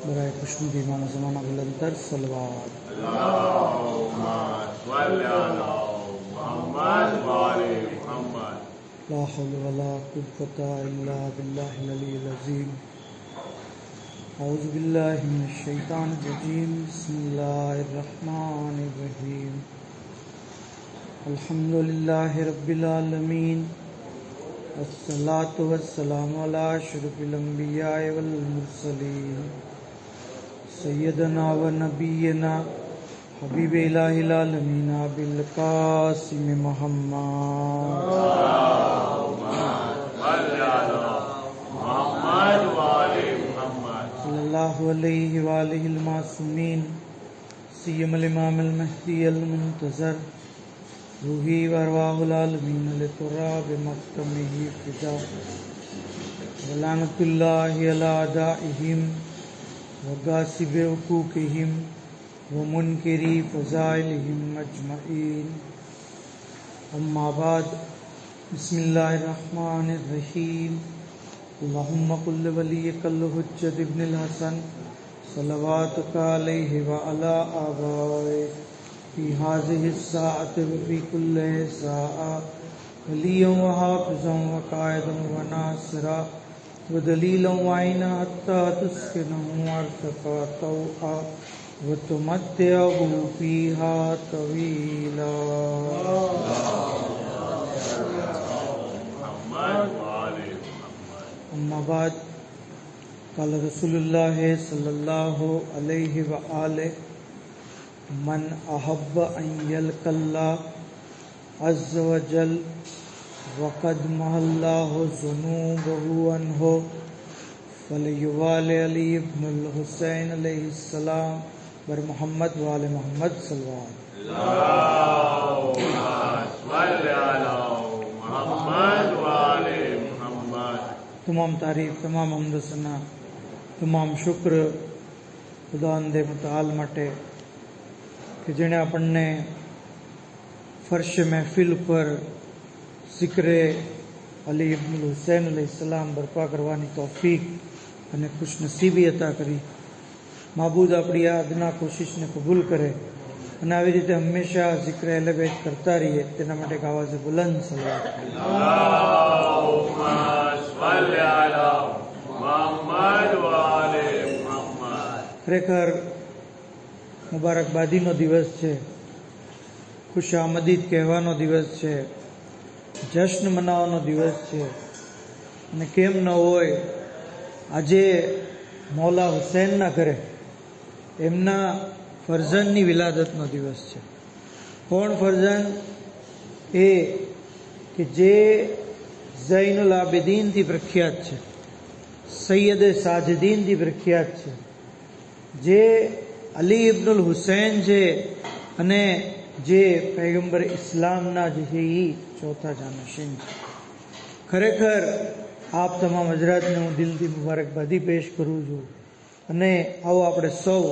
برائے خوشنودی امام زمانہ بلندر صلوات لا حول ولا قوة الا باللہ العلی العظیم. اعوذ باللہ من الشیطان الرجیم. بسم اللہ الرحمن الرحیم. الحمد للہ رب العالمین والصلاة والسلام علی اشرف الانبیاء والمرسلین سیدنا و نبینا حبیب الہ العالمین بالقاسم محمد صلی اللہ علیہ وآلہ المعصومین سیم الامام المہدی المنتظر روحی وارواح العالمین لتراب مقتمہ فدا ولعنت اللہ علی اعدائہم وغاصب حقوقہم ومنکری فضائلہم اجمعین. اما بعد. بسم اللہ الرحمن الرحیم. اللہم قل ولیک الحجۃ ابن الحسن صلواتک علیہ وعلی آبائہ فی هذه الساعة وفی کل ساعة ولیا وحافظا وقائدا وناصرا ودلیلا وعینا حتی تسکنہ ارضک طوعا وتمتعہ فیہا طویلا. اما بعد. قال رسول اللہ صلی اللہ علیہ وآلہ من احب ان یلقى اللہ عز وجل وقد محى اللہ ذنوبہ عنہ فلیوال علی ابن الحسین علیہ السلام بر محمد وآل محمد صلی اللہ علیہ وسلم. تمام تعریف، تمام حمد و ثنا، تمام شکر ખુદાવંદ મુતઆલ માટે કે જેણે આપણને ફર્શ મહેફિલ પર ઝિક્ર અલી ઇબ્ન હુસૈન અલૈહિસ્સલામ બરપા કરવાની તૌફીક અને ખુશનસીબી અતા કરી. માબૂદ આપણી આ અદના કોશિશને કબૂલ કરે અને આવી રીતે હંમેશા ઝિક્ર અહલે બેત કરતા રહીએ તેના માટે એક આવાઝે બુલંદ સલાવત. ખરેખર મુબારકબાદીનો દિવસ છે, ખુશ આમદીદ કહેવાનો દિવસ છે, જશ્ન મનાવવાનો દિવસ છે. અને કેમ ન હોય, આજે મૌલા હુસૈનના ઘરે એમના ફરઝંદની વિલાદતનો દિવસ છે. કોણ ફરઝંદ? એ કે જે ઝૈનુલ આબિદીનથી પ્રખ્યાત છે, સૈયદે સાજિદીનથી પ્રખ્યાત છે, જે અલી ઇબ્નુલ હુસૈન છે અને જે પૈગંબર ઇસ્લામના જે છે એ ચોથા જાનશીન છે. ખરેખર આપ તમામ હજરાતને હું દિલથી મુબારકબાદી પેશ કરું છું. અને આવો આપણે સૌ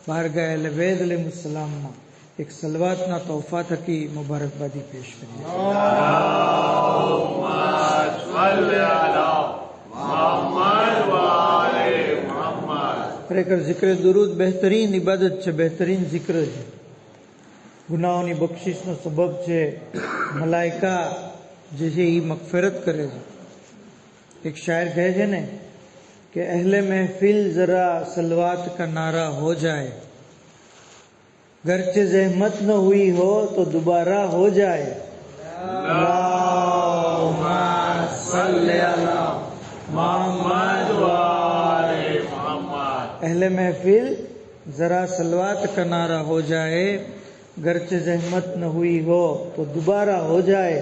બારગાહ અહલે બેત અલૈહિસ્સલામના એક સલવાતના તોહફા થકી મુબારકબાદી પેશ કરીએ. ખરેખર ઝિક્ર દુરૂદ બહેતરીન ઇબાદત છે, બહેતરીન ઝિક્ર છે, ગુનાહોની બક્ષિસનો સબબ છે. મલાઈકા જે છે એ મગફિરત કરે છે. એક શાયર કહે છે ને کہ اہل محفل ذرا سلوات کا نعرہ ہو جائے، گرچہ زحمت نہ ہوئی ہو تو دوبارہ ہو جائے. اللہم صلی علی محمد وآل محمد. اہل محفل ذرا سلوات کا نعرہ ہو جائے، گرچہ زحمت نہ ہوئی ہو تو دوبارہ ہو جائے،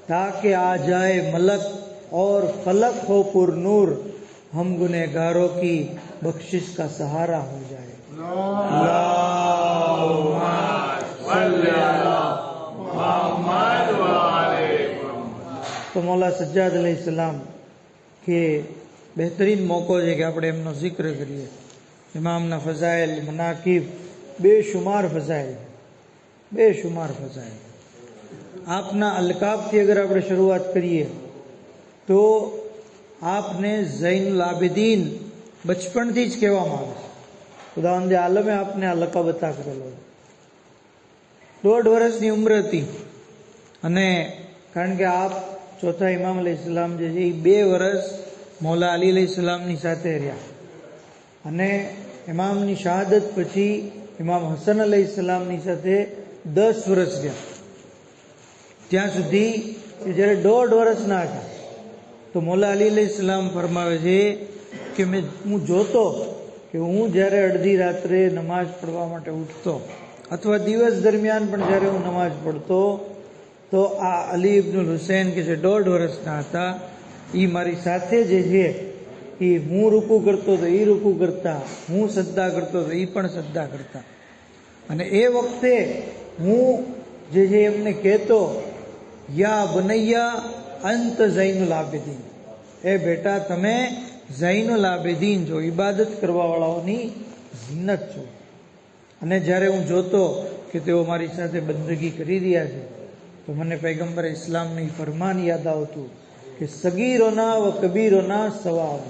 تاکہ آ جائے ملک اور فلک ہو پر نور، ہم گنہگاروں کی بخشش کا سہارا ہو جائے. اللہم صلی علی محمد وآل محمد. તો મૌલા સજ્જાદ અલૈહિ સલામ કે બહેતરીન મોકો છે કે આપણે એમનો જિક્ર કરીએ. ઇમામના ફઝાઇલ મનાકિબ બેશુમાર ફઝાઇલ, બેશુમાર ફઝાઇલ. આપના અલકાબથી અગર આપણે શરૂઆત કરીએ તો આપને ઝૈનુલ આબિદીન બચપણથી જ કહેવામાં આવે છે. ખુદાવંદે આલમે આપને આ લકાબ અતા કરેલો. 1.5 વર્ષની ઉંમર હતી અને કારણ કે આપ ચોથા ઇમામ અલૈહિસ્સલામ જે છે એ 2 વર્ષ મૌલા અલી અલૈહિસ્સલામની સાથે રહ્યા અને ઇમામની શહાદત પછી ઇમામ હસન અલૈહિસ્સલામની સાથે 10 વર્ષ રહ્યા. ત્યાં સુધી કે જ્યારે 1.5 વર્ષના હતા તો મૌલા અલી અલૈહિસ્સલામ ફરમાવે છે કે હું જોતો કે હું જ્યારે અડધી રાત્રે નમાઝ પડવા માટે ઉઠતો અથવા દિવસ દરમિયાન પણ જ્યારે હું નમાઝ પડતો તો આ અલી ઇબ્નુલ હુસૈન કે જે 1.5 વર્ષના હતા એ મારી સાથે જે છે એ હું રૂકુ કરતો તો એ રૂકુ કરતા, હું સજદા કરતો તો એ પણ સજદા કરતા. અને એ વખતે હું જે છે એમને કહેતો, યા બનૈયા અંત ઝૈનુલ આબિદીન, એ બેટા તમે ઝૈનુલ આબિદીન છો, ઇબાદત કરવાવાળાઓની ઝીનત છો. અને જ્યારે હું જોતો કે તેઓ મારી સાથે બંદગી કરી રહ્યા છે તો મને પૈગંબર ઇસ્લામની ફરમાન યાદ આવતું કે સગીરોના વ કબીરોના સવાબ,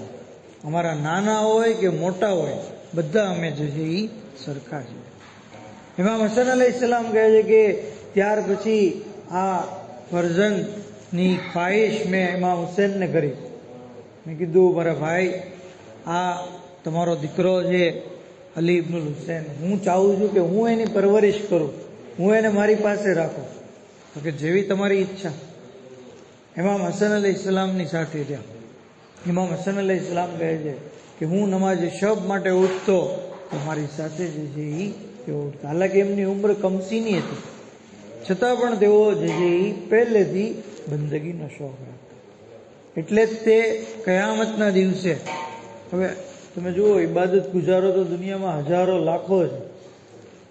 અમારા નાના હોય કે મોટા હોય બધા અમે જે છે એ સરખા છે. ઇમામ હસન અલૈહિસ્સલામ કહે છે કે ત્યાર પછી આ ફરઝંદની ખ્વાહિશ મેં ઇમામ હુસૈનને કરી. મેં કીધું મારા ભાઈ, આ તમારો દીકરો છે અલી ઇબ્નુલ હુસૈન, હું ચાહું છું કે હું એની પરવરિશ કરું, હું એને મારી પાસે રાખું. તો કે જેવી તમારી ઈચ્છા. ઇમામ હસન અલૈહિસ્સલામની સાથે રહ્યા. ઇમામ હસન અલૈહિસ્સલામ કહે છે કે હું નમાઝ શબ માટે ઉઠતો તો મારી સાથે જે છે એ તેઓ ઉઠતા. હાલાકી એમની ઉંમર કમસીની હતી છતાં પણ તેઓ જે છે એ પહેલેથી બંદગીનો શોખ રાખતા. એટલે જ તે કયામતના દિવસે, હવે તમે જુઓ ઇબાદત ગુજારો તો દુનિયામાં હજારો લાખો છે,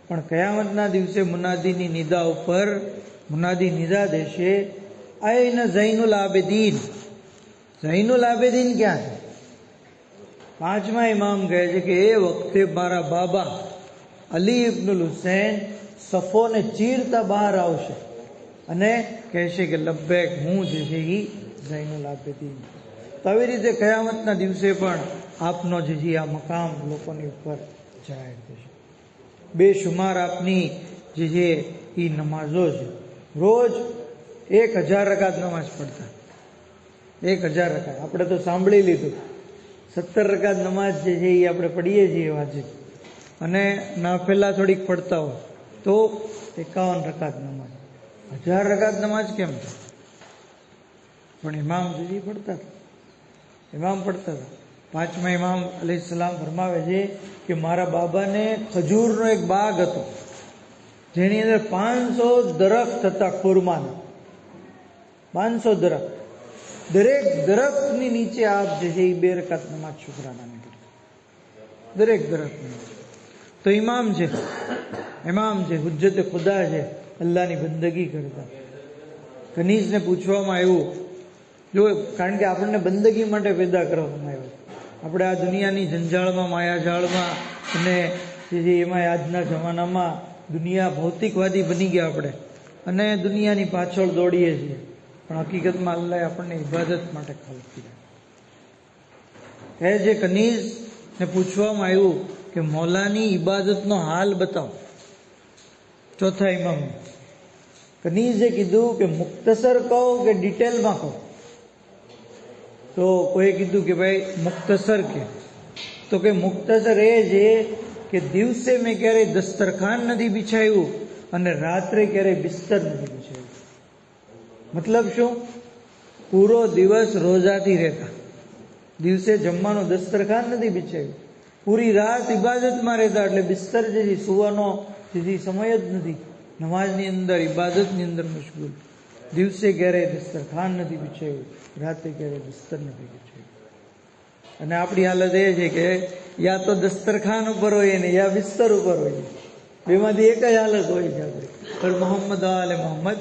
પણ કયામતના દિવસે મુનાદીની નિદા ઉપર મુનાદી નિદા દેશે, આઈન ઝૈનુલ આબિદીન, ઝૈનુલ આબિદીન ક્યાં છે? 5મા ઇમામ કહે છે કે એ વખતે મારા બાબા અલી ઇબ્નુલ હુસૈન સફોને ચીરતા બહાર આવશે અને કહેશે કે લબ્બેક, હું જે છે એ ઝૈનુલ આબિદીન. તો આવી રીતે કયામતના દિવસે પણ આપનો જે છે આ મકામ લોકોની ઉપર જાહેર થશે. બેશુમાર આપની જે છે એ નમાઝો છે. રોજ 1000 રકાત નમાઝ પડતા. 1000 રકાત આપણે તો સાંભળી લીધું. 70 રકાત નમાઝ જે છે એ આપણે પડીએ છીએ વાજિબ, અને નાફિલા થોડીક પડતા હોય તો 51 રકાત નમાઝ. 1000 રકાત નમાઝ કેમ છે? પણ ઇમામ જે પડતા હતા, ઇમામ પડતા હતા. 5મા ઇમામ અલૈહિસ્સલામ ફરમાવે છે કે મારા બાબાને ખજૂરનો એક બાગ હતો જેની અંદર 500 દરખ્ત હતા ખુરમાના. 500 દરખ્ત, દરેક દરખ્તની નીચે આપ જે છે એ 2 રકાત નમાઝ શુકરાનાની કરતા. દરેક દરખ્તની. તો ઇમામ છે, હુજ્જતે ખુદા છે, અલ્લાહની બંદગી કરતા. કનીઝને પૂછવામાં આવ્યું, જો કારણ કે આપણને બંદગી માટે પેદા કરવામાં આવ્યો, આપણે આ દુનિયાની જંજાળમાં, માયાજાળમાં અને જે એમાં આજના જમાનામાં દુનિયા ભૌતિકવાદી બની ગયા આપણે, અને દુનિયાની પાછળ દોડીએ છીએ, પણ હકીકતમાં અલ્લાહે આપણને ઇબાદત માટે ખાલક કર્યા. જે કનીઝને પૂછવામાં આવ્યું કે મૌલાની ઇબાદતનો હાલ બતાવો. ચોથા ઇમામ કનીઝે કીધું કે મુખ્તસર કહો કે ડિટેલમાં કહો. તો કોઈ કીધું કે ભાઈ મુખ્તસર કે, તો કે મુખ્તસર એ છે કે દિવસે મેં ક્યારેય દસ્તરખાન નથી બિછાયું અને રાત્રે ક્યારેય બિસ્તર નથી બિછાયું. મતલબ શું? પૂરો દિવસ રોજાથી રહેતા, દિવસે જમવાનું દસ્તરખાન નથી બિછાયું, પૂરી રાત ઇબાદતમાં રહેતા, એટલે બિસ્તર જે સુવાનો જે સમય જ નથી, નમાઝની અંદર ઇબાદતની અંદર મશગુલ. દિવસે ક્યારેય દસ્તરખાન નથી બિછાયું, રાતે ક્યારેય બિસ્તર નથી બિછાયું. અને આપણી હાલત એ છે કે યા તો દસ્તરખાન ઉપર હોય ને યા બિસ્તર ઉપર હોય, બેમાંથી એક જ હાલત હોય છે આપણે. પર મોહમ્મદ આલે મોહમ્મદ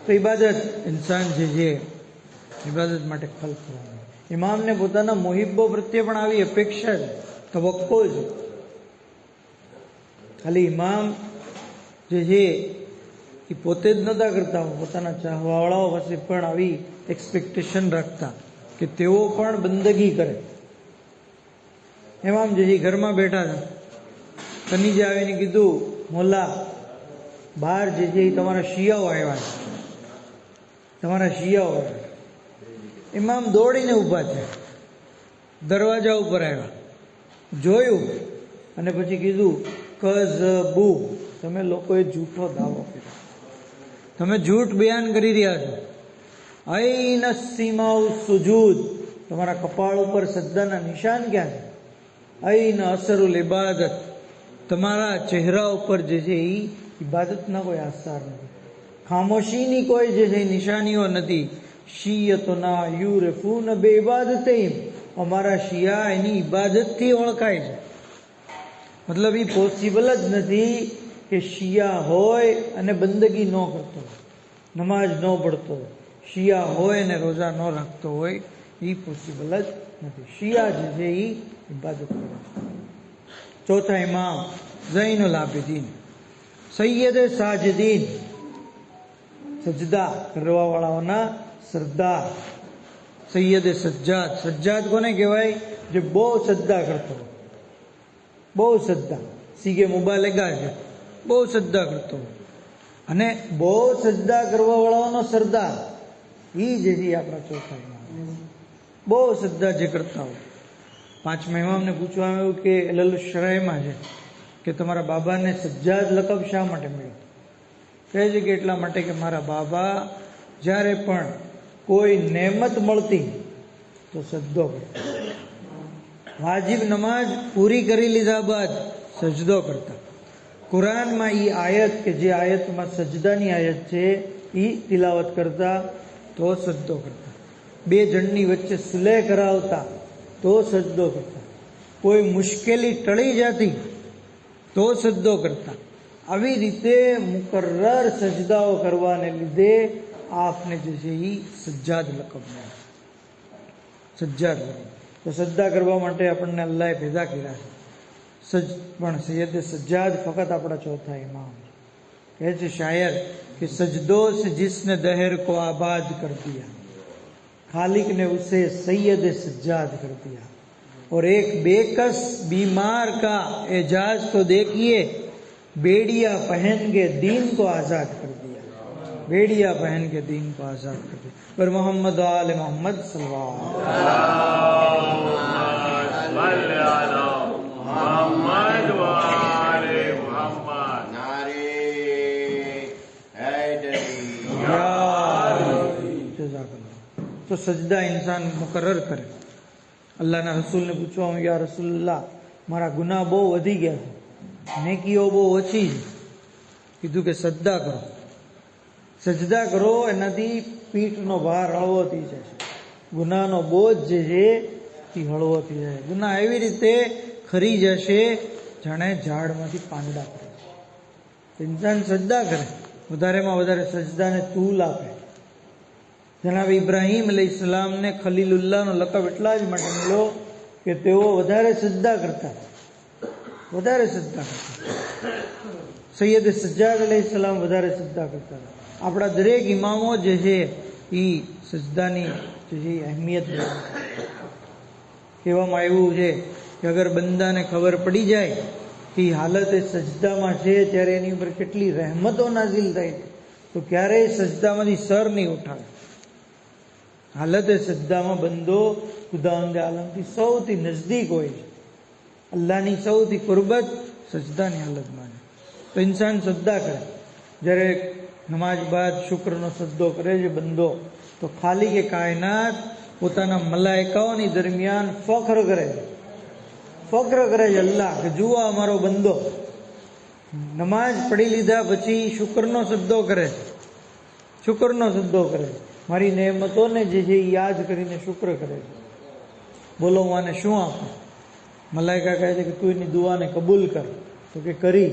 તો ઇબાદત ઇન્સાન જે છે ઇબાદત માટે ખલ કરવાનું. ઇમામને પોતાના મોહિબ્બો પ્રત્યે પણ આવી અપેક્ષા છે તવક્કુલ છે. ખાલી ઇમામ જે છે એ પોતે જ નહોતા કરતા, પોતાના ચાહવાવાળાઓ પાસે પણ આવી એક્સપેક્ટેશન રાખતા કે તેઓ પણ બંદગી કરે. ઇમામ જે છે ઘરમાં બેઠા હતા, કનીજે આવીને કીધું, મોલ્લા બહાર જે છે એ તમારા શિયાઓ આવ્યા છે, તમારા શિયાઓ આવ્યા. ઇમામ દોડીને ઊભા છે, દરવાજા ઉપર આવ્યા, જોયું અને પછી કીધું, કઝબુ, તમે લોકોએ જૂઠો દાવો કર્યો, તમે જૂઠ બયાન કરી રહ્યા છો. અઈન સીમાઉ સુજૂદ, તમારા કપાળ ઉપર સજદાના નિશાન ક્યાં છે? અઈન અસરુલ ઇબાદત, તમારા ચહેરા ઉપર જે છે એ ઇબાદતના કોઈ આસાર નથી, ખામોશીની કોઈ જે છે નિશાનીઓ નથી. શિયતના યુરફૂન બે ઇબાદતહીમ, અમારા શિયા એની ઇબાદતથી ઓળખાય છે. મતલબ એ પોસિબલ જ નથી કે શિયા હોય અને બંદગી ન કરતો હોય, નમાજ ન પડતો હોય, શિયા હોય અને રોજા ન રાખતો હોય, એ પોસિબલ જ નથી. શિયા જે છે એ ઇબાદત કરે છે. ચોથા ઇમામ ઝૈનુલ આબિદીન, સૈયદ સાજદીન, સજદા કરવા વાળાઓના સરદાર, સૈયદ સજ્જાદ. સજ્જાદ કોને કહેવાય? જે બહુ સજદા કરતો હોય, બહુ સજદા, સીગે મુબાલેગા છે, બહુ સજદા કરતો હોય. અને બહુ સજદા કરવા વાળાઓનો સરદાર, એ જે છે આપણા ચોથા ઇમામ, બહુ સજદા જે કરતા હોય. પાંચમા ઇમામને પૂછવામાં આવ્યું કે અલલ શરાયમાં છે કે તમારા બાબાને સજ્જાદ લકબ શા માટે મળ્યો? કહે છે કે એટલા માટે કે મારા બાબા જ્યારે પણ કોઈ નેમત મળતી તો સજદો કરતા, વાજિબ નમાજ પૂરી કરી લીધા બાદ સજદો કરતા. કુરાનમાં એ આયત કે જે આયતમાં સજદાની આયત છે એ તિલાવત કરતા તો સજદો કરતા. બે જણની વચ્ચે સુલેહ કરાવતા તો સજદો કરતા. કોઈ મુશ્કેલી ટળી જતી તો સજદો કરતા. આવી રીતે મુકર્રર સજદાઓ કરવાને લીધે આપને જે છે એ સજ્જાદ લકબ મળે. સજ્જાદ લકબ. તો સજદા કરવા માટે આપણને અલ્લાહે પેદા કર્યા છે. પણ સૈયદ સજ્જાદ ફકત આપણા ચોથા ઇમામ છે. કહે છે શાયર કે સજદો સે जिसने दहर को आबाद कर दिया, खालिक ने उसे सैयद सज्जाद कर दिया, और एक बेकस बीमार का एजाज तो देखिए, बेड़िया पहन के दीन को आजाद कर दिया, बेड़िया पहन के दीन को आजाद कर दिया. पर मोहम्मद आल मोहम्मद सल्लल्लाहु તો સજદા ઇન્સાન મુકર્રર કરે. અલ્લાહના રસૂલને પૂછવામાં, યા રસૂલલ્લાહ, મારા ગુનાહ બહુ વધી ગયા છે, નેકીઓ બહુ ઓછી છે. કીધું કે સજદા કરો, સજદા કરો, એનાથી પીઠનો ભાર હળવો થઈ જશે, ગુનાહનો બોજ જે છે એ હળવો થઈ જાય. ગુનાહ એવી રીતે ખરી જશે જાણે ઝાડમાંથી પાંદડા પડે. ઇન્સાન સજદા કરે, વધારેમાં વધારે સજદાને તૂલ આપે. જનાબ ઇબ્રાહીમ અલૈહિસ્સલામને ખલીલુલ્લાહનો લકબ એટલા જ માટે મળ્યો કે તેઓ વધારે સજદા કરતા, વધારે સજદા કરતા. સૈયદ સજ્જાદ અલૈહિસ્સલામ વધારે સજદા કરતા. આપણા દરેક ઇમામો જે છે એ સજદાની જે છે અહેમિયત કહેવામાં આવ્યું છે કે અગર બંદાને ખબર પડી જાય કે હાલત એ સજદામાં છે ત્યારે એની ઉપર કેટલી રહેમતો નાઝિલ થાય તો ક્યારેય સજદામાંથી સર નહીં ઉઠાવે. હાલત એ સજદામાં બંદો ખુદાવંદે આલમથી સૌથી નજદીક હોય છે. અલ્લાહની સૌથી કુરબત સજદાની હાલતમાં છે. તો ઇન્સાન સજદા કરે. જ્યારે નમાજ બાદ શુક્રનો સજદો કરે છે બંદો, તો ખાલી કે કાયનાત પોતાના મલાઈકાઓની દરમિયાન ફખ્ર કરે છે, ફખ્ર કરે છે અલ્લાહ કે જુઓ અમારો બંદો નમાજ પઢી લીધા પછી શુક્રનો સજદો કરે છે, શુક્રનો સજદો કરે છે, મારી નેમતોને જે છે એ યાદ કરીને શુક્ર કરે છે. બોલો હું આને શું આપું? મલાઈકા કહે છે કે તું એની દુઆને કબૂલ કર, તો કે કરી.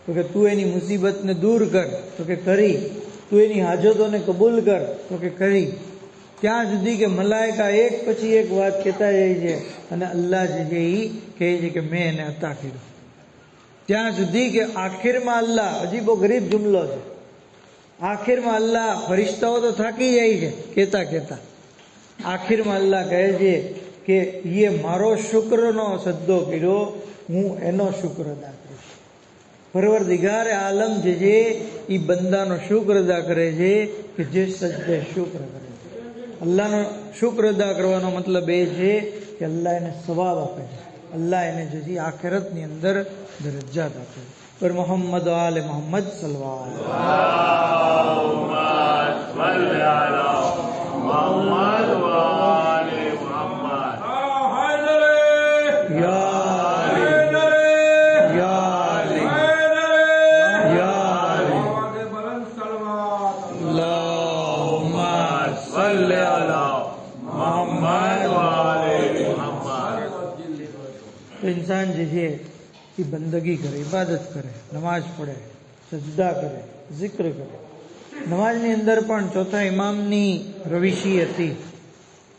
તો કે તું એની મુસીબતને દૂર કર, તો કે કરી. તું એની હાજતોને કબૂલ કર, તો કે કરી. ત્યાં સુધી કે મલાયકા એક પછી એક વાત કહેતા જાય છે અને અલ્લાહ જે છે એ કહે છે કે મેં એને અતા કર્યું. ત્યાં સુધી કે આખિરમાં અલ્લાહ, હજી બહુ ગરીબ જુમલો છે, આખિરમાં અલ્લાહ, ફરિશ્તાઓ તો થાકી જાય છે કહેતા કહેતા, આખિરમાં અલ્લાહ કહે છે કે એ મારો શુક્રનો સજદો કર્યો, હું એનો શુક્ર અદા કરીશ. પરવરદિગાર આલમ જે છે એ બંદાનો શુક્ર અદા કરે છે કે જે સજદે શુક્ર કરે છે. અલ્લાહનો શુક્ર અદા કરવાનો મતલબ એ છે કે અલ્લાહ એને સવાબ આપે છે, અલ્લાહ એને જે છે આખિરતની અંદર દરજ્જાત આપે છે. પર મોહમ્મદ આલે મોહમ્મદ સલ્લલ્લાહુ इंसान જે છે એ બંદગી કરે, ઇબાદત કરે, નમાજ પડે, સજદા કરે, zikr કરે. નમાજની અંદર પણ ચોથા ઇમામની રવિશી હતી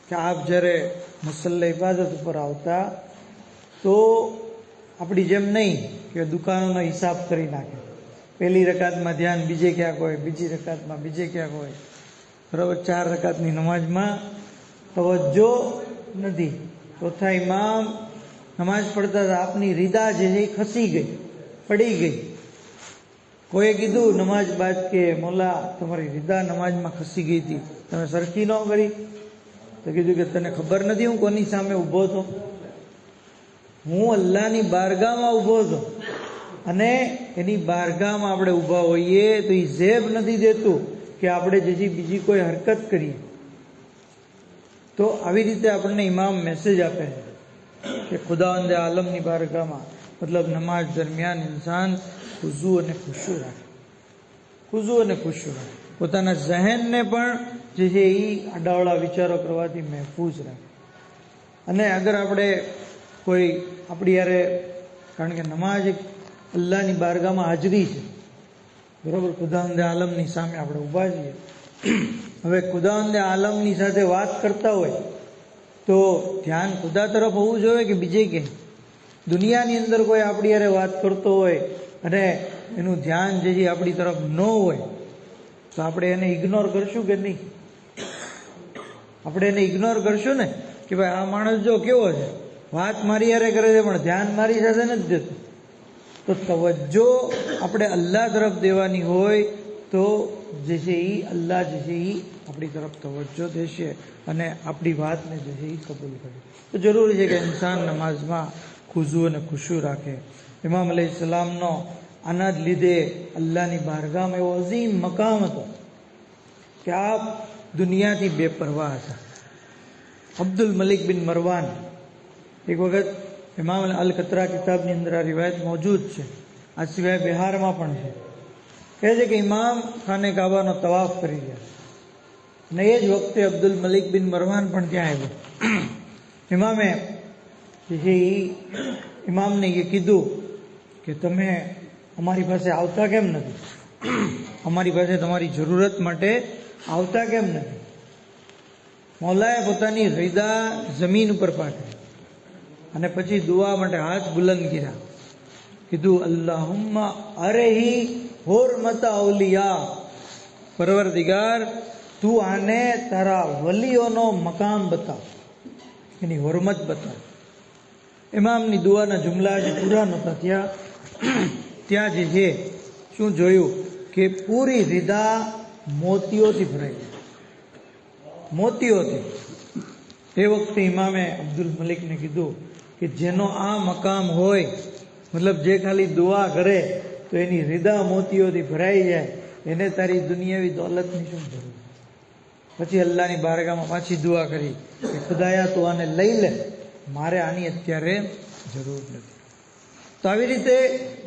કે આપ જ્યારે મુસલ્લે ઇબાદત ઉપર આવતા તો આપણી જેમ નહીં કે દુકાનોનો હિસાબ કરી નાખે, પહેલી રકાતમાં ધ્યાન બીજે ક્યાંક હોય, બીજી રકાતમાં બીજે ક્યાંક હોય, બરાબર. 4 રકાતની નમાજમાં તવજ્જો નથી. ચોથા ઇમામ નમાજ પડતા હતા, આપની રીદા જે છે એ ખસી ગઈ, પડી ગઈ. કોઈએ કીધું નમાજ બાદ કે મોલા તમારી રીદા નમાજમાં ખસી ગઈ હતી, તમે સરખી ન કરી? તો કીધું કે તને ખબર નથી હું કોની સામે ઊભો હતો? હું અલ્લાહની બારગાહમાં ઊભો હતો, અને એની બારગાહમાં આપણે ઊભા હોઈએ તો એ ઝેબ નથી દેતું કે આપણે જે બીજી કોઈ હરકત કરીએ. તો આવી રીતે આપણને ઇમામ મેસેજ આપે છે કે ખુદાવંદે આલમની બારગાહમાં, મતલબ નમાજ દરમિયાન ઇન્સાન ખુશુ અને ખુશુ રાખે, ખુશુ અને ખુશુ રાખે. પોતાના ઝહેનને પણ જે છે એ આડાવડા વિચારો કરવાથી મહેફૂઝ રાખે. અને અગર આપણે કોઈ આપણી યારે, કારણ કે નમાજ એક અલ્લાહની બારગાહમાં હાજરી છે, બરાબર, ખુદાવંદે આલમની સામે આપણે ઊભા છીએ. હવે ખુદાવંદે આલમની સાથે વાત કરતા હોય તો ધ્યાન ખુદા તરફ હોવું જોઈએ કે બીજે ક્યાંય? દુનિયાની અંદર કોઈ આપણી યારે વાત કરતો હોય અને એનું ધ્યાન જે છે આપણી તરફ ન હોય તો આપણે એને ઇગ્નોર કરશું કે નહીં? આપણે એને ઇગ્નોર કરશું ને કે ભાઈ આ માણસ જો કેવો છે, વાત મારી યારે કરે છે પણ ધ્યાન મારી સાથે નથી દેતું. તો તવજ્જો આપણે અલ્લાહ તરફ દેવાની હોય તો જે છે એ અલ્લાહ જે છે એ આપણી તરફ તવજ્જો દેશે અને આપણી વાતને જે છે એ કબૂલ કરે. તો જરૂરી છે કે ઇન્સાન નમાઝમાં ખુશુ અને ખુશુ રાખે. ઇમામ અલૈહિસ્સલામનો આના જ લીધે અલ્લાહની બારગાહમાં એવો અઝીમ મકામ હતો કે આપ દુનિયાથી બેપરવાહ હતા. અબ્દુલ મલિક બિન મરવાન, એક વખત ઇમામ અલ કતરા કિતાબની અંદર આ રિવાયત મોજૂદ છે, આ સિવાય બિહારમાં પણ છે. કહે છે કે ઇમામ ખાને કાબાનો તવાફ કરી ગયા અને એ જ વખતે અબ્દુલ મલિક બિન મરવાન પણ ત્યાં આવ્યો. ઇમામે જે છે એ ઇમામને એ કીધું કે તમે અમારી પાસે આવતા કેમ નથી? અમારી પાસે તમારી જરૂરત માટે આવતા કેમ નથી? મૌલાએ પોતાની રીદા જમીન ઉપર પાથરી અને પછી દુઆ માટે હાથ બુલંદ કર્યા. કીધું અલ્લાહુમ્મા અરેહી હુરમતા અવલિયા, પરવરદિગાર તું આને તારા વલીઓનો મકામ બતાવ, એની હુરમત બતાવ. ઇમામની દુઆના જુમલા જે પૂરા નહોતા ત્યાં જે છે શું જોયું કે પૂરી રીદા મોતીઓથી ભરાઈ ગઈ, મોતીઓથી. એ વખતે ઇમામે અબ્દુલ મલિકને કીધું કે જેનો આ મકામ હોય, મતલબ જે ખાલી દુઆ કરે તો એની રીદા મોતીઓથી ભરાઈ જાય, એને તારી દુનિયાવી દોલતની શું જરૂર? પછી અલ્લાહની બારગાહમાં પાછી દુઆ કરી કે ખુદાયા તું આને લઈ લે, મારે આની અત્યારે જરૂર નથી. તો આવી રીતે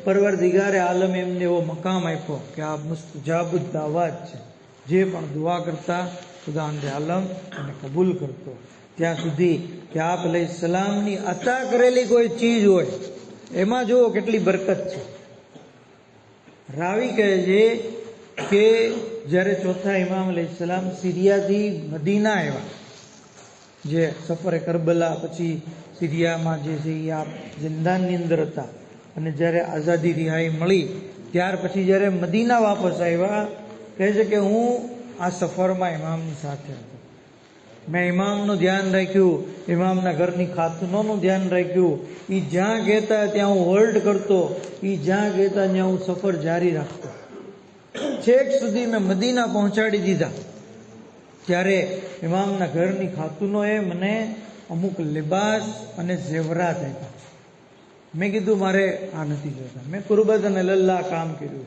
પરવરદિગારે આલમ એમને એવો મકામ આપ્યો કે આ મુસ્તજાબુદ દાવાત છે, જે પણ દુઆ કરતા ખુદાવંદે આલમ એને કબૂલ કરતો. ત્યાં સુધી કે આપ અલૈહિસ્સલામની અતા કરેલી કોઈ ચીજ હોય એમાં જુઓ કેટલી બરકત છે. રાવી કહે છે કે જ્યારે ચોથા ઇમામ અલૈહિસ્સલામ સિરિયાથી મદીના આવ્યા, જે સફરે કરબલા પછી સિરિયામાં જે છે એ આ જિંદાનની અંદર હતા, અને જ્યારે આઝાદી રિહાઈ મળી ત્યાર પછી જ્યારે મદીના વાપસ આવ્યા, કહે છે કે હું આ સફરમાં ઇમામની સાથે હતો. મેં ઇમામનું ધ્યાન રાખ્યું, ઇમામના ઘરની ખાતનોનું ધ્યાન રાખ્યું. એ જ્યાં કહેતા ત્યાં હું હોલ્ડ કરતો, એ જ્યાં કહેતા ત્યાં હું સફર જારી રાખતો. છેક સુધી મેં મદીના પહોંચાડી દીધા. ત્યારે ઇમામના ઘરની ખાતુનોએ મને અમુક લિબાસ અને ઝેવરાત આપ્યા. મેં કીધું મારે આ નથી જોતા, મેં કુરબત અને લલ્લાહ કામ કર્યું.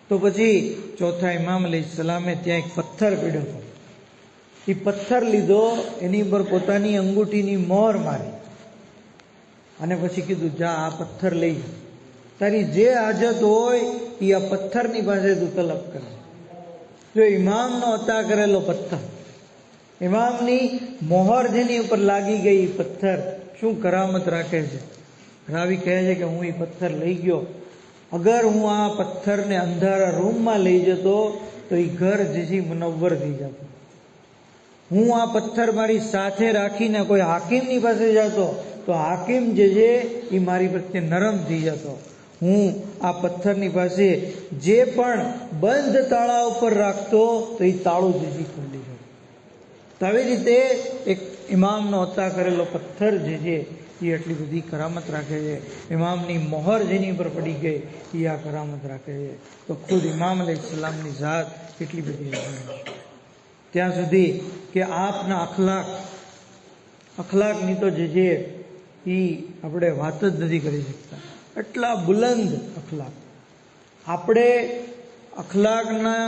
તો પછી ચોથા ઇમામ અલૈહિસ્સલામે ત્યાં એક પથ્થર પીડ્યો હતો. એ પથ્થર લીધો, એની પર પોતાની અંગૂઠીની મોહર મારી અને પછી કીધું જા આ પથ્થર લઈ જા, તારી જે હાજત હોય એ આ પથ્થરની પાસે તું તલબ કરે. જો ઇમામનો અતા કરેલો પથ્થર, ઇમામની મોહર જેની ઉપર લાગી ગઈ, પથ્થર શું કરામત રાખે છે. રાવી કહે છે કે હું એ પથ્થર લઈ ગયો. અગર હું આ પથ્થરને અંધારા રૂમમાં લઈ જતો તો એ ઘર જે મુનવ્વર થઈ જતો. હું આ પથ્થર મારી સાથે રાખીને કોઈ હાકીમની પાસે જતો તો હાકીમ જે છે એ મારી પ્રત્યે નરમ થઈ જતો. હું આ પથ્થરની પાસે જે પણ બંધ તાળા ઉપર રાખતો તો એ તાળું જે ખુલી જતું. તો આવી રીતે એક ઇમામનો અતા કરેલો પથ્થર જે છે એ એટલી બધી કરામત રાખે છે. ઇમામની મોહર જેની પર પડી ગઈ એ આ કરામત રાખે છે. તો ખુદ ઇમામ અલૈહિસ્સલામની ઝાત કેટલી બધી છે. ત્યાં સુધી કે આપના અખલાકની તો જે છે એ આપણે વાત જ નથી કરી શકતા. એટલા બુલંદ અખલાક. આપણે અખલાકના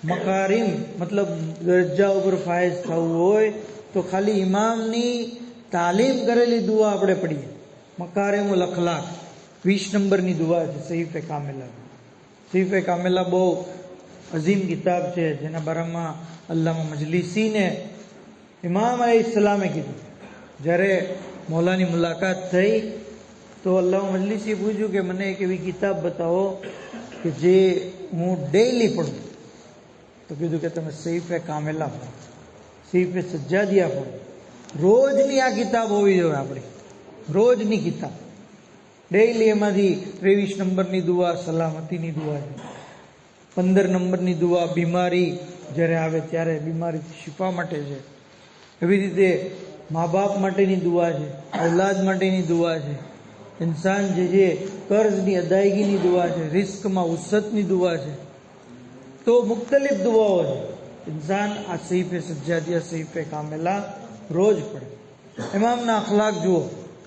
મકારીમ મતલબ દરજ્જા ઉપર ફાયઝ થવું હોય તો ખાલી ઇમામની તાલીમ કરેલી દુઆ આપણે પડીએ. મકારીમુલ અખલાક 20 નંબરની દુઆ છે સહીફે કામિલા. સહીફે કામિલા બહુ અઝીમ કિતાબ છે, જેના બારામાં અલ્લામા મજલિસીને ઇમામ અલૈહિસ્સલામે કીધું. જ્યારે મૌલાની મુલાકાત થઈ તો અલ્લામા મજલિસીએ પૂછ્યું કે મને એક એવી કિતાબ બતાવો કે જે હું ડેઈલી પડું. તો કીધું કે તમે સહીફે કામિલા પઢો, સહીફે સજ્જાદિયા પઢો. રોજની આ કિતાબ હોવી જોઈએ આપણી, રોજની કિતાબ. ડેઈલી એમાંથી 23 નંબરની દુઆ સલામતીની દુઆ છે, 15 નંબરની દુઆ બીમારી જ્યારે આવે ત્યારે બીમારીથી શિફા માટે છે. એવી રીતે મા બાપ માટેની દુઆ છે, ઔલાદ માટેની દુઆ છે, ઇન્સાન જે છે કર્જની અદાયગીની દુઆ છે, રિસ્કમાં ઉસતની દુઆ છે. તો મુખ્તલિફ દુઆઓ છે. ઇન્સાન આ સહીફે સજ્જાદિયા સહીફે કામિલા રોજ પડે. ઇમામના અખલાક જુઓ,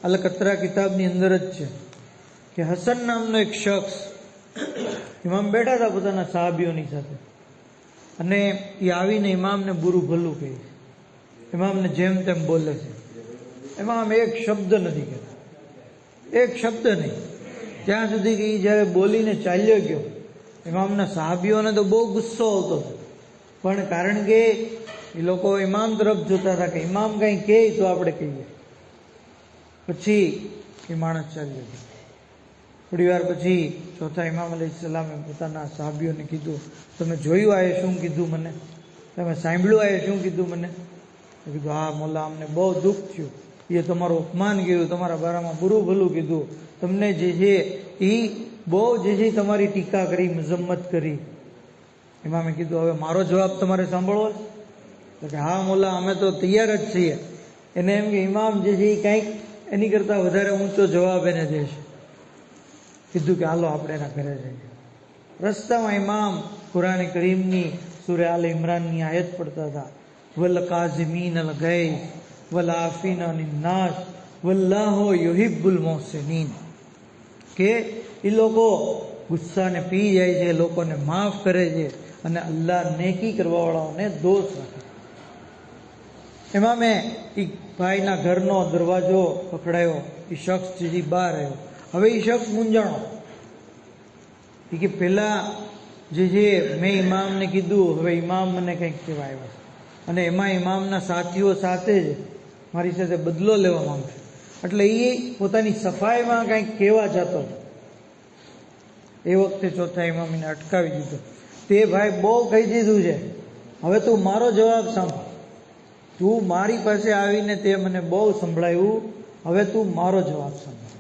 અલ-કતરા કિતાબની અંદર જ છે કે હસન નામનો એક શખ્સ, ઇમામ બેઠા હતા પોતાના સાહાબીઓની સાથે, અને એ આવીને ઇમામને બુરું ભલું કહે છે, ઇમામને જેમ તેમ બોલે છે. ઇમામ એક શબ્દ નથી કહેતા, એક શબ્દ નહીં. ત્યાં સુધી કે એ જ્યારે બોલીને ચાલ્યો ગયો, ઇમામના સાહાબીઓને તો બહુ ગુસ્સો આવતો હતો, પણ કારણ કે એ લોકો ઇમામ તરફ જોતા હતા કે ઇમામ કંઈ કહે તો આપણે કહીએ. પછી એ માણસ ચાલ્યો ગયો. થોડી વાર પછી ચોથા ઇમામ અલૈહિસ્સલામે પોતાના સાહાબીઓને કીધું, તમે જોયું આ શું કીધું મને? તમે સાંભળ્યું આ શું કીધું મને? કીધું હા મોલા, અમને બહુ દુઃખ થયું, એ તમારું અપમાન કર્યું, તમારા બારામાં બુરું ભલું કીધું, તમને જે છે એ બહુ જે છે તમારી ટીકા કરી, મજમ્મત કરી. ઇમામે કીધું હવે મારો જવાબ તમારે સાંભળવો છે? તો કે હા મોલા, અમે તો તૈયાર જ છીએ. એને એમ કે ઇમામ જે છે એ કંઈક એની કરતાં વધારે ઊંચો જવાબ એને દેશે. કીધું કે હાલો આપણે એના ઘરે જઈએ. રસ્તામાં ઇમામ કુરાન કરીમની સૂરે આલ ઇમરાનની આયત પડતા હતા, વલ કાઝિમીન અલ ગૈઝ વલ આફીના અનિન નાસ વલ્લાહુ યુહિબ્બુલ મુહસિનીન. કે એ લોકો ગુસ્સાને પી જાય છે, લોકોને માફ કરે છે, અને અલ્લાહ નેકી કરવાવાળાઓને દોષ રાખે. ઇમામે એ ભાઈના ઘરનો દરવાજો પકડાયો, એ શખ્સ જે બહાર આવ્યો. હવે એ શખ્સ મૂંઝાણો કે પેલા જે છે મેં ઇમામને કીધું, હવે ઇમામ મને કંઈક કહેવા આવ્યા છે, અને એમાં ઇમામના સાથીઓ સાથે જ મારી સાથે બદલો લેવા માંગશે. એટલે એ પોતાની સફાઈમાં કંઈક કહેવા જતો. એ વખતે ચોથા ઇમામને અટકાવી દીધો. તે ભાઈ બહુ કહી દીધું છે, હવે તું મારો જવાબ સાંભળ. તું મારી પાસે આવીને તે મને બહુ સંભળાવ્યું, હવે તું મારો જવાબ સાંભળ.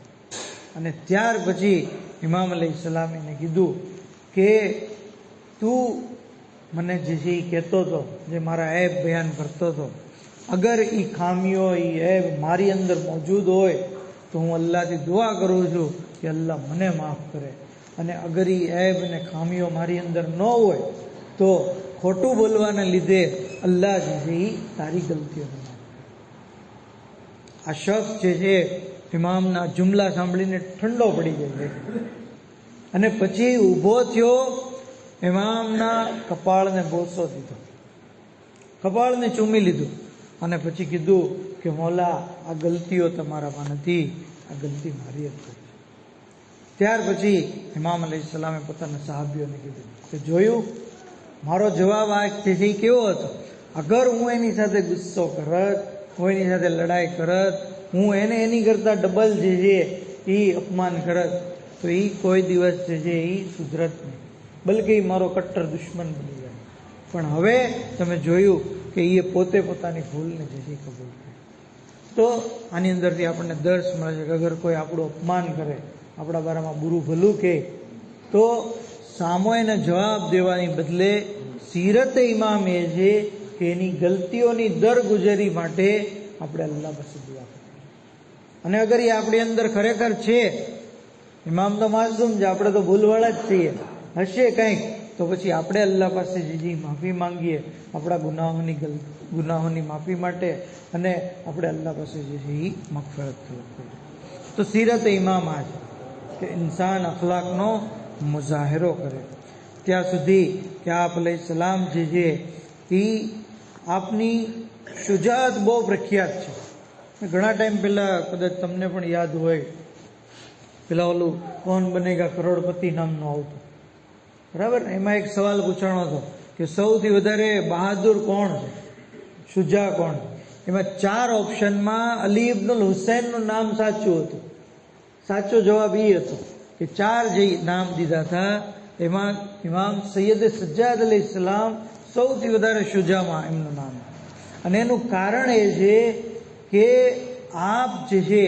અને ત્યાર પછી ઇમામ અલૈહિસ્સલામ એને કીધું કે તું મને જે છે એ કહેતો હતો, જે મારા એબ બયાન કરતો હતો, અગર એ ખામીઓ એ એબ મારી અંદર મોજૂદ હોય તો હું અલ્લાહથી દુઆ કરું છું કે અલ્લાહ મને માફ કરે. અને અગર એ એબ અને ખામીઓ મારી અંદર ન હોય તો ખોટું બોલવાને લીધે અલ્લાહ જે છે એ તારી ગલતીઓ માફ કરે. આ શખ્સ જે છે ઇમામના જુમલા સાંભળીને ઠંડો પડી જાય છે અને પછી ઊભો થયો, ઇમામના કપાળને બોસો દીધો, કપાળને ચૂમી લીધું અને પછી કીધું કે મોલા, આ ગલતીઓ તમારામાં નથી, આ ગલતી મારી હતી. ત્યાર પછી ઇમામ અલૈહિસ્સલામે પોતાના સહાબીઓને કીધું કે જોયું, મારો જવાબ આ છે કેવો હતો. અગર હું એની સાથે ગુસ્સો કરત, હું એની સાથે લડાઈ કરત, હું એને એની કરતાં ડબલ જે છે એ અપમાન કરત, તો એ કોઈ દિવસ જે છે એ સુધરત નહીં, બલકે એ મારો કટ્ટર દુશ્મન બની જાય. પણ હવે તમે જોયું કે એ પોતે પોતાની ભૂલને જે છે કબૂલ કરી. તો આની અંદરથી આપણને દર્શ મળે છે કે અગર કોઈ આપણું અપમાન કરે, આપણા બારામાં બુરું ભલું કહે, તો સામો એને જવાબ દેવાની બદલે સીરત ઇમામ એ છે કે એની ગલતીઓની દરગુજરી માટે આપણે અલ્લાહ પાસે દુઆ કરીએ. અને અગર એ આપણી અંદર ખરેખર છે, ઇમામ તો માસૂમ છે, આપણે તો ભૂલવાળા જ છીએ, હશે કંઈક, તો પછી આપણે અલ્લાહ પાસે જે માફી માંગીએ આપણા ગુનાહોની માફી માટે, અને આપણે અલ્લાહ પાસે જે છે એ મગફરત કરીએ. તો સીરત ઇમામ આ છે કે ઇન્સાન અખલાકનો મુઝાહરો કરે. ત્યાં સુધી કે આપ અલૈહિસ્સલામ જે છે એ આપની શુજાત બહુ પ્રખ્યાત છે. ઘણા ટાઈમ પહેલાં કદાચ તમને પણ યાદ હોય, પેલા ઓલું કોણ બનેગા કરોડપતિ નામનું આવતું, બરાબર ને? એમાં એક સવાલ પૂછાણો હતો કે સૌથી વધારે બહાદુર કોણ છે, શુજા કોણ? એમાં 4 ઓપ્શનમાં અલી ઇબ્નુલ હુસૈનનું નામ સાચું હતું. સાચો જવાબ એ હતો કે 4 જે નામ દીધા હતા એમાં ઇમામ સૈયદ સજ્જાદ અલૈહિસ્સલામ સૌથી વધારે શુજામાં એમનું નામ. અને એનું કારણ એ છે કે આપ જે છે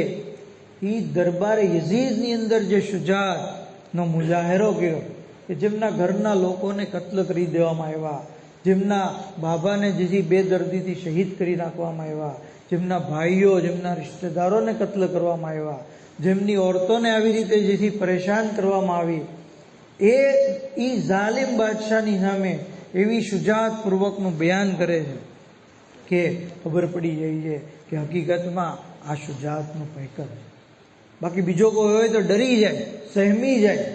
એ દરબાર યઝીદની અંદર જે શુજાતનો મુજાહેરો કર્યો, કે જેમના ઘરના લોકોને કત્લ કરી દેવામાં આવ્યા, જેમના બાબાને જે બેદર્દીથી શહીદ કરી નાખવામાં આવ્યા, જેમના ભાઈઓ, જેમના રિશ્તેદારોને કત્લ કરવામાં આવ્યા, જેમની ઓરતોને આવી રીતે જેથી પરેશાન કરવામાં આવી, એ ઝાલિમ બાદશાહની સામે એવી શુજાતપૂર્વકનું બયાન કરે છે કે ખબર પડી જાય છે કે હકીકતમાં આ શુજાતનું પૈકર છે. બાકી બીજો કોઈ હોય તો ડરી જાય, સહેમી જાય,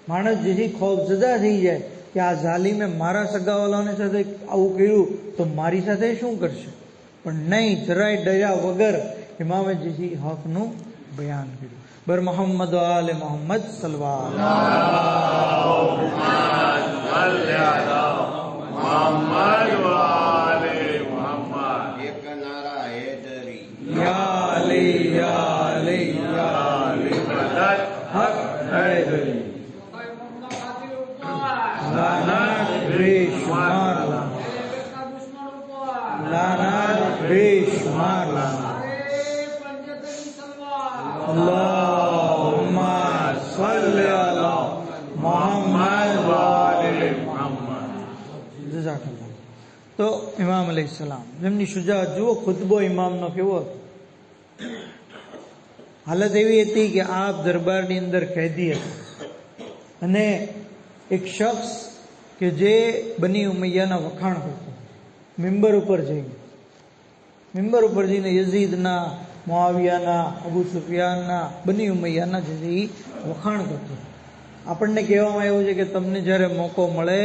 માણસ જેથી ખૌફઝદા થઈ જાય કે આ ઝાલિમે મારા સગાવાલાઓની સાથે આવું કર્યું તો મારી સાથે શું કરશે. પણ નહીં, જરાય ડર્યા વગર ઇમામે જેથી હકનું બયાન કર્યું. બર મોહમ્મદ આલે મોહમ્મદ સલ્લલ્લાહુ તો ઇમામ અલૈહિસ્સલામ જેમની શુજાત જુઓ, ખુતબો ઇમામનો કેવો હતો. હાલત એવી હતી કે આપ દરબારની અંદર કેદી હતા અને એક શખ્સ કે જે બની ઉમૈયાના વખાણ કરતો, મિંબર ઉપર જઈને યઝીદના, મુઆવિયાના, અબુ સુફિયાનના, બની ઉમૈયાના જે વખાણ કરતો. આપણને કહેવામાં આવ્યું છે કે તમને જ્યારે મોકો મળે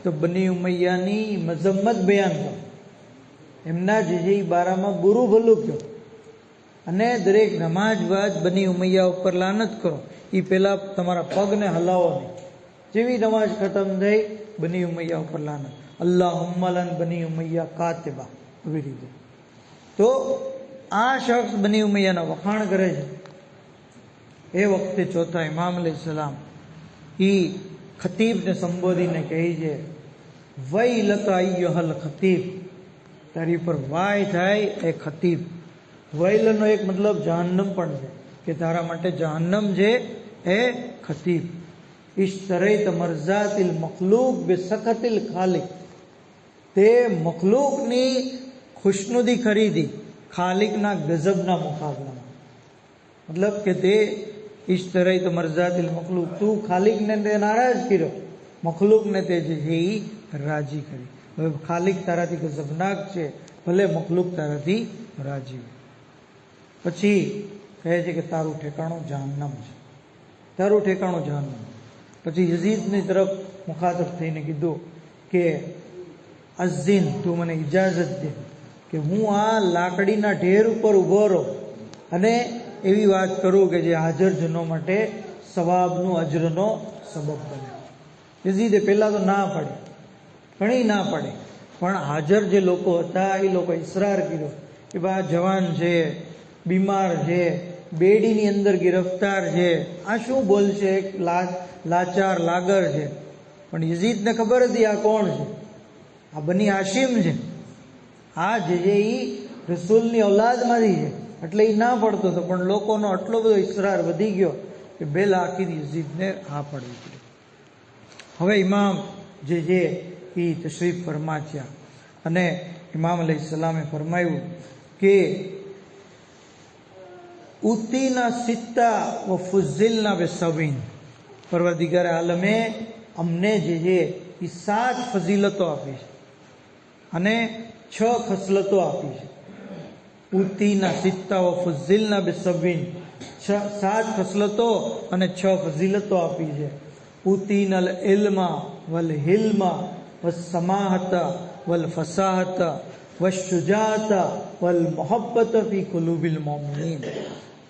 તો બની ઉમૈયાની મઝમ્મત બયાન કરો, એમના જે બારામાં બુરું ભલું કહો, અને દરેક નમાજ બાદ બની ઉમૈયા ઉપર લાનત કરો. એ પહેલાં તમારા પગને હલાવો નહીં. જેવી નમાજ ખતમ થઈ બની ઉમૈયા ઉપર લાનત, અલ્લાહુમ્મા લન બની ઉમૈયા કાતિબા, એવી રીતે. તો આ શખ્સ બની ઉમૈયાના વખાણ કરે છે. એ વખતે ચોથા ઇમામ અલૈહિસ્સલામ એ ખતીબને સંબોધીને કહે છે વૈલક અય્યહલ ખતીબ, તારી પર વાય થાય એ ખતીબ. વૈલનો એક મતલબ જહન્નમ પણ છે, કે તારા માટે જહન્નમ છે એ ખતીબ. ઇશ્તરૈત મરઝાતિલ મખલૂક બેસખતિલ ખાલિક, તે મખલૂકની ખુશનુદી ખરીદી ખાલિકના ગજબના મુકાબલામાં. મતલબ કે તે ઇશ્તરૈત મરઝાતિલ મખલૂક, તું ખાલિકને તે નારાજ કર્યો, મખલૂકને તે જે છે એ રાજી કરી. હવે ખાલિક તારાથી ગજબનાક છે, ભલે મખલૂક તારાથી રાજી. પછી કહે છે કે તારું ઠેકાણું જહન્નમ છે, તારું ઠેકાણું જહન્નમ. પછી યઝીદની તરફ મુખાતબ થઈને કીધું કે અઝીન, તું મને ઇજાઝત દે કે હું આ લાકડીના ઢેર ઉપર ઊભો રહું અને એવી વાત કરું કે જે હાજરજનો માટે સવાબનું અજરનો સબબ બને. યઝીદે પહેલાં તો ના પાડી, ઘણી ના પાડી, પણ હાજર જે લોકો હતા એ લોકો ઇસરાર કર્યો કે ભાઈ જવાન છે, બીમાર છે, બેડીની અંદર ગિરફ્તાર છે, આ શું બોલશે, લાચાર લાગર છે. પણ યઝીદને ખબર હતી આ કોણ છે, આ બની હાશિમ છે, આ જે છે એ રસૂલની ઔલાદમાંથી છે, એટલે એ ના પડતો હતો. પણ લોકોનો આટલો બધો ઇસરાર વધી ગયો કે બેલ આખી યઝીદને હા પડવી પડી. હવે ઇમામ જે છે એ તશરીફ ફરમાચ્યા અને ઇમામ અલૈહિસ્સલામે ફરમાયું કે ઉતીના સિત્તા વ ફુઝિલના બે સબીન, પરવરદિગાર આલમે અમને જે છે એ 7 ફઝીલતો આપી છે અને 6 ખસલતો આપી છે. ઉતીના સિત્તા વ ફુઝિલના બે સબીન, 7 ખસલતો અને 6 ફઝીલતો આપી છે. ઉતીનલ ઇલ્મા વલ હિલ્મા વસ્સમાહતા વલ ફસાહતા વશુજાતા વલ મોહબ્બત ફી કુલુબિલ મોમિનીન.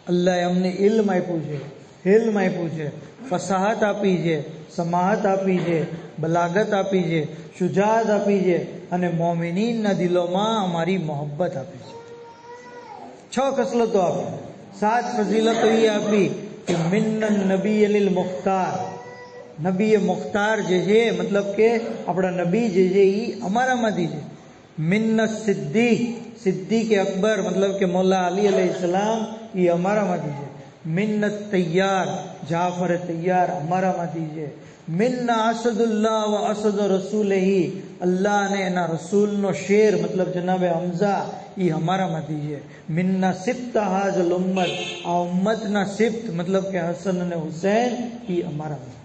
અલ્લાહે અમને ઇલ્મ આપ્યું છે, હિલ્મ આપ્યું છે, ફસાહત આપી છે, સમાહત આપી છે, બલાગત આપી છે, શુજાત આપી છે અને મોમિનીનના દિલોમાં અમારી મોહબ્બત આપી છે. 6 ખસલતો આપી, 7 ફઝીલતો એ આપી કે મિન્નન નબી અલિલ મુખ્તાર, નબી મુખ્તાર જે છે મતલબ કે આપણા નબી જે છે એ અમારામાંથી છે. મિન્નત સિદ્દીક, સિદ્દીક અકબર મતલબ કે મૌલા અલી અલૈહિસ્સલામ એ અમારામાંથી છે. મિન્નત તૈયાર, જાફર તૈયાર અમારામાંથી છે. મિન્ના અસદુલ્લાહ વ અસદ રસૂલહી, અલ્લાહ અને એના રસૂલનો શેર મતલબ જનાબે હમઝા એ અમારામાંથી છે. મિન્ના સિપ્તા હાજલ ઉમ્મત, આ ઉમ્મતના સિપ્ત મતલબ કે હસન અને હુસૈન એ અમારામાંથી.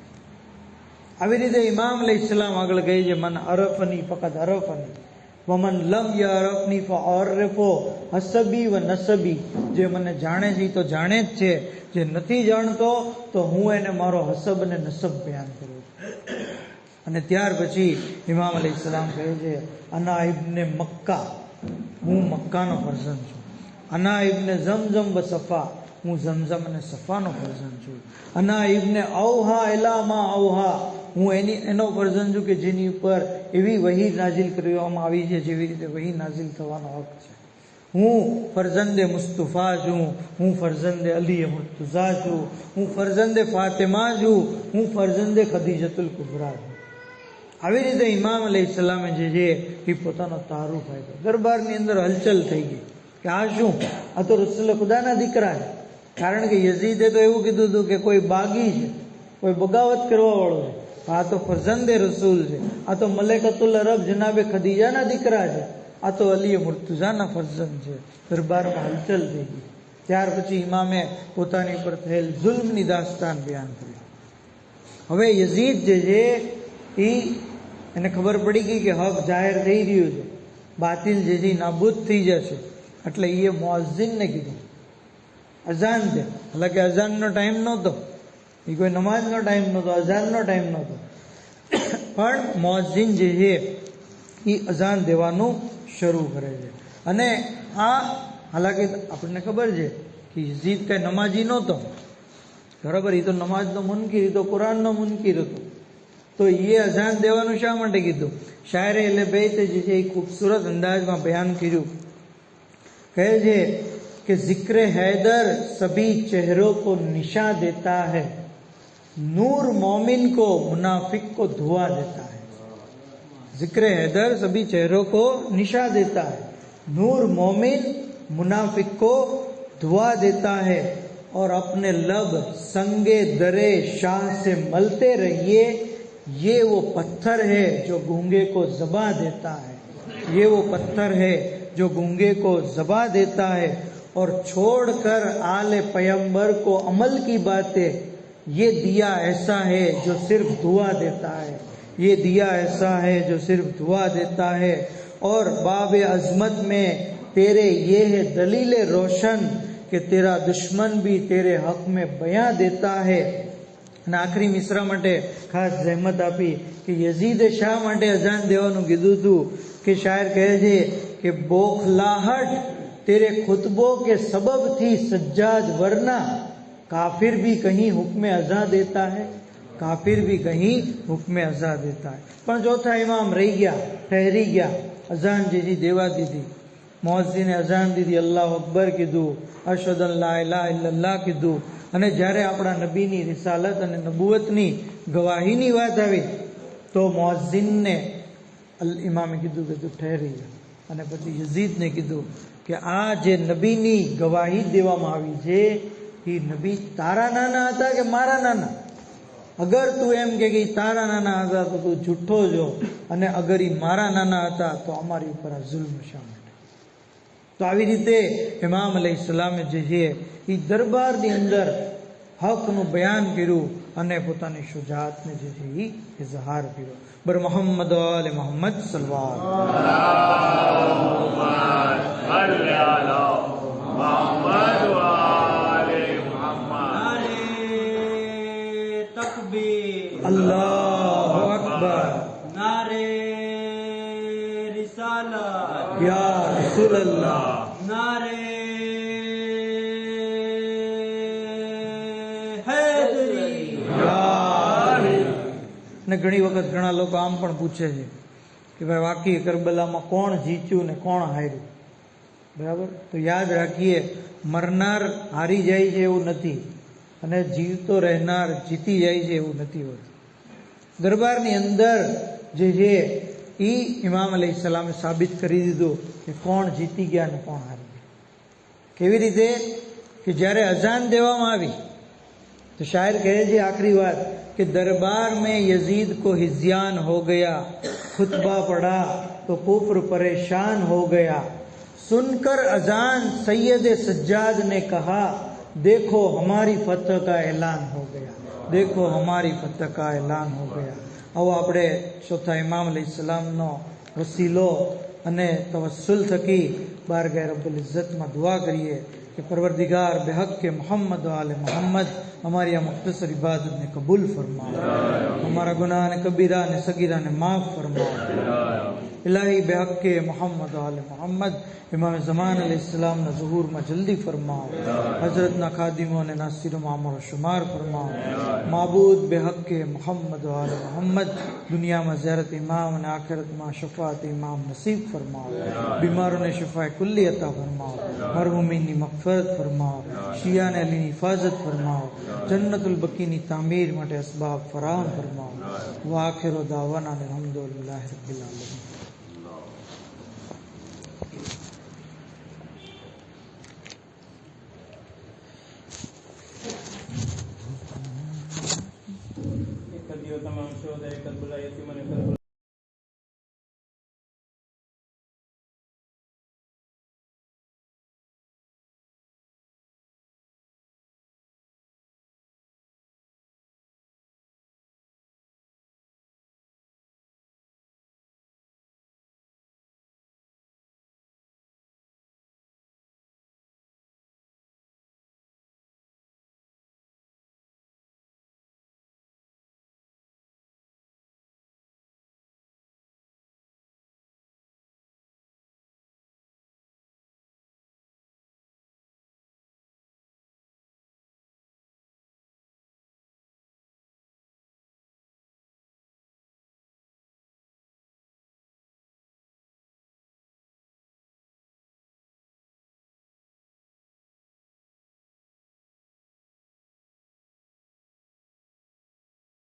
આવી રીતે ઇમામ અલૈહિસ્સલામ આગળ કહે છે મન અરફની ફકત અરફની વમન લમ યરફની ફઅરફો હસબી વ નસબી, જે મને જાણે છે એ તો જાણે જ છે, જે નથી જાણતો તો હું એને મારો હસબ અને નસબ બયાન કરું છું. અને ત્યાર પછી ઇમામ અલૈહિસ્સલામ કહે છે અના ઇબ્ને મક્કા, હું મક્કાનો ફરઝંદ છું. અના ઇબ્ને ઝમઝમ વ સફા, હું ઝમઝમ અને સફાનો ફરઝંદ છું. અના ઇબ્ને ઔહા ઇલામા ઔહા, હું એનો ફરઝંદ છું કે જેની ઉપર એવી વહી નાઝિલ કરવામાં આવી છે જેવી રીતે વહી નાઝિલ થવાનો હક છે. હું ફરઝંદે મુસ્તફા છું, હું ફરઝંદે અલી મુર્તઝા છું, હું ફરઝંદે ફાતિમા છું, હું ફરઝંદે ખદીજતુલ કુબરા છું. આવી રીતે ઇમામ અલૈહિસ્સલામે જે છે એ પોતાનો તારુફ આપ્યો. દરબારની અંદર હલચલ થઈ ગઈ કે આ શું, આ તો રસૂલ ખુદાના દીકરા છે. કારણ કે યઝીદે તો એવું કીધું હતું કે કોઈ બાગી છે, કોઈ બગાવત કરવા વાળો છે, આ તો ફરઝંદે રસૂલ છે, આ તો મલેકતુલ અરબ જનાબે ખદીજાના દીકરા છે, આ તો અલી મુર્તઝાના ફરઝંદ છે. દરબારમાં હલચલ થઈ ગઈ. ત્યાર પછી ઇમામે પોતાની પર થયેલ જુલ્મની દાસ્તાન બયાન કરી. હવે યઝીદ જે છે એને ખબર પડી ગઈ કે હક જાહેર થઈ રહ્યું છે, બાતિલ જે છે નાબૂદ થઈ જશે, એટલે એ મુઅઝ્ઝિનને કીધું અઝાન દે. હાલાંકિ અઝાનનો ટાઈમ નહોતો, એ કોઈ નમાઝનો ટાઈમ નહોતો, અઝાનનો ટાઈમ નહોતો, પણ મુઅઝ્ઝિન જે છે એ અઝાન દેવાનું શરૂ કરે છે. અને આ હાલાંકિ આપણને ખબર છે કે યઝીદ કઈ નમાજી નહોતો, બરાબર, એ તો નમાઝનો મુનકીર, એ તો કુરાનનો મુનકીર હતો. તો એ અઝાન દેવાનું શા માટે કીધું? શાયરે એટલે બેત જે છે એ ખૂબસૂરત અંદાજમાં બયાન કર્યું. કહે છે कि जिक्र हैदर सभी चेहरों को निशा देता है, नूर मोमिन को मुनाफिक को धुआं देता है. जिक्र हैदर सभी चेहरों को निशा देता है, नूर मोमिन मुनाफिक को धुआ देता है, और अपने लब संगे दरे शाह से मलते रहिए, ये वो पत्थर है जो गूंगे को ज़बा देता है, ये वो पत्थर है जो गूंगे को ज़बा देता है, और छोड़कर आले पैगंबर को अमल की बातें, ये दिया ऐसा है जो सिर्फ धुआं देता है, ये दिया ऐसा है जो सिर्फ धुआं देता है, और बाबे अजमत में तेरे ये है दलील रोशन कि तेरा दुश्मन भी तेरे हक में बयां देता है। અને આખરી મિસરા માટે ખાસ જહેમત આપી કે યઝીદે શા માટે અજાન દેવાનું કીધું હતું, કે શાયર કહે છે કે બોખલાહટ तेरे खुतबों के सबब थी सज्जाद, वरना काफिर भी कहीं हुक्म अज़ा देता है, काफिर भी कहीं हुक्म अज़ा देता है। पण चौथा इमाम रही गया, ठहरी गया, अजान जी देवा दीधी, मुअज्जिने अजान दीधी, अल्लाह अकबर कीधुं, अशहदु अन ला इलाहा इल्लल्लाह कीधुं, અને જ્યારે આપણા નબીની રિસાલત અને નબુવતની ગવાહીની વાત આવી તો મુઅઝ્ઝિનને ઇમામે કીધું કે તું ઠહેરી જા, અને પછી યઝીદને કીધું કે આ જે નબીની ગવાહી દેવામાં આવી છે એ નબી તારા નાના હતા કે મારા નાના? અગર તું એમ કે તારા નાના હતા તો તું જુઠ્ઠો જો, અને અગર એ મારા નાના હતા તો અમારી ઉપર આ જુલ્મ શા માટે? તો આવી રીતે ઇમામ અલૈહિસ્સલામે જે છે એ દરબારની અંદર હકનું બયાન કર્યું અને પોતાની શુજાતને જે છે એ ઇઝહાર કર્યો. બર મોહમ્મદ આલે મોહમ્મદ સલ્લલ્લાહુ અલ્લાહુ અકબર, नारे रिसालत યા રસૂલલ્લાહ, नारे हैदरी। ને ઘણી વખત ઘણા લોકો આમ પણ પૂછે છે કે ભાઈ વાકી કરબલામાં કોણ જીત્યું ને કોણ હાર્યું? બરાબર, તો યાદ રાખીએ, મરનાર હારી જાય છે એવું નથી, અને જીવતો રહેનાર જીતી જાય છે એવું નથી હોતું. દરબારની અંદર જે છે એ ઇમામ અલૈહિસ્સલામે સાબિત કરી દીધું કે કોણ જીતી ગયા ને કોણ હારી ગયા. કેવી રીતે? કે જ્યારે અઝાન દેવામાં આવી तो शायर कहे जी आखिरी बात कि दरबार में यजीद को हिज़्यान हो गया, खुतबा पढ़ा तो कुफ्र परेशान हो गया, सुनकर अजान सैयद सज्जाद ने कहा, देखो हमारी फतह का ऐलान हो गया, देखो हमारी फतह का ऐलान हो गया. આવો આપણે ચોથા ઇમામ અલૈહિસ્સલામનો વસીલો અને તવસ્સુલ થકી બારગાહ રબ્બુલ ઇઝ્ઝતમાં દુઆ કરીએ कि परवरदिगार बेहक के मोहम्मद वाले मोहम्मद हमारी यह मुख्तसर इबादत ने कबूल फरमाओ, हमारा गुनाह ने कबीरा ने सगीरा ने माफ़ फरमाओ. इलाही बेहक के मोहम्मद वाले मोहम्मद इमाम ज़मान अलैहिस्सलाम ना ज़ुहूर में जल्दी फरमाओ, हजरत ना खादिमों ने नासिरों में अमर शुमार फरमाओ. माबूद बेहक के मोहम्मद वाले मोहम्मद दुनिया में ज़ियारत इमाम ने आखिरत में शफात इमाम नसीब फरमाओ. बीमारों ने शिफा कुल्ली अता फरमाओ, मरहूमीन की मग़फ़िरत फरमाओ, शिया ने अली हिफाजत फरमाओ, जन्नतुल बकी की तामीर माटे असबाब फराहम फरमाओ. व आखिरु दावाना अल्हम्दुलिल्लाहि रब्बिल आलमीन. તમામ શોધ કરબલા યતીમ અને કરબલા